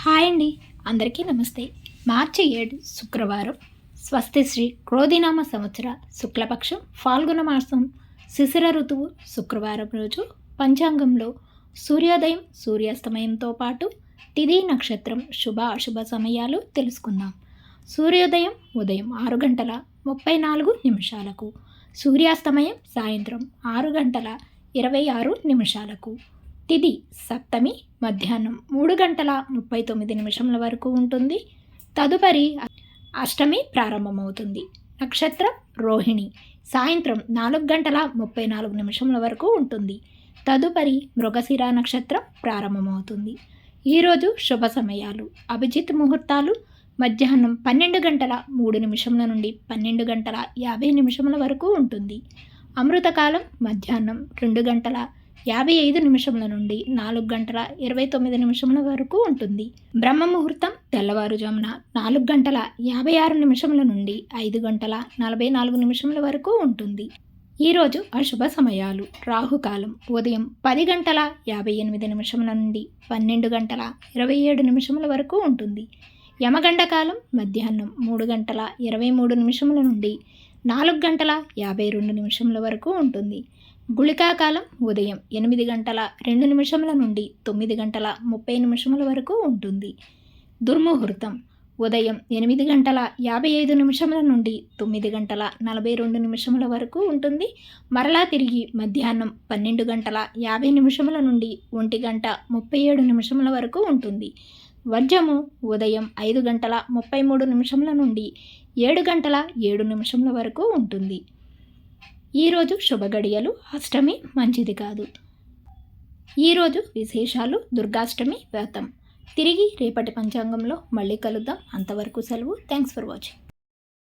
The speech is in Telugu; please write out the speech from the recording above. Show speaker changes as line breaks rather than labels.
హాయ్ అండి, అందరికీ నమస్తే. మార్చి 7 శుక్రవారం, స్వస్తి శ్రీ క్రోధినామ సంవత్సర శుక్లపక్షం ఫాల్గుణ మాసం శిశిర ఋతువు శుక్రవారం రోజు పంచాంగంలో సూర్యోదయం సూర్యాస్తమయంతో పాటు తిథి నక్షత్రం శుభ అశుభ సమయాలు తెలుసుకుందాం. సూర్యోదయం ఉదయం 6 గంటల 34 నిమిషాలకు, సూర్యాస్తమయం సాయంత్రం 6 గంటల 26 నిమిషాలకు. తిథి సప్తమి మధ్యాహ్నం 3 గంటల 39 నిమిషముల వరకు ఉంటుంది. తదుపరి అష్టమి ప్రారంభమవుతుంది. నక్షత్రం రోహిణి సాయంత్రం 4 గంటల 34 నిమిషముల వరకు ఉంటుంది. తదుపరి మృగశిర నక్షత్రం ప్రారంభమవుతుంది. ఈరోజు శుభ సమయాలు: అభిజిత్ ముహూర్తాలు మధ్యాహ్నం 12 గంటల 3 నిమిషముల నుండి 12 గంటల 50 నిమిషముల వరకు ఉంటుంది. అమృతకాలం మధ్యాహ్నం 2 గంటల 55 నిమిషముల నుండి 4 గంటల 29 నిమిషముల వరకు ఉంటుంది. బ్రహ్మ ముహూర్తం తెల్లవారుజామున 4 గంటల 56 నిమిషముల నుండి 5 గంటల 44 నిమిషముల వరకు ఉంటుంది. ఈరోజు అశుభ సమయాలు: రాహుకాలం ఉదయం 10 గంటల 58 నిమిషముల నుండి 12 గంటల 27 నిమిషముల వరకు ఉంటుంది. యమగండకాలం మధ్యాహ్నం 3 గంటల 23 నిమిషముల నుండి 4 గంటల 52 నిమిషముల వరకు ఉంటుంది. గుళికాకాలం ఉదయం 8 గంటల 2 నిమిషముల నుండి 9 గంటల 30 నిమిషముల వరకు ఉంటుంది. దుర్ముహూర్తం ఉదయం 8 గంటల 55 నిమిషముల నుండి 9 గంటల 42 నిమిషముల వరకు ఉంటుంది. మరలా తిరిగి మధ్యాహ్నం 12 గంటల 50 నిమిషముల నుండి 1 గంట 37 నిమిషముల వరకు ఉంటుంది. వర్జము ఉదయం 5 గంటల 33 నిమిషముల నుండి 7 గంటల 7 నిమిషముల వరకు ఉంటుంది. ఈరోజు శుభగడియలు: అష్టమి మంచిది కాదు. ఈరోజు విశేషాలు: దుర్గాష్టమి వ్రతం. తిరిగి రేపటి పంచాంగంలో మళ్ళీ కలుద్దాం. అంతవరకు సెలవు. Thanks for watching.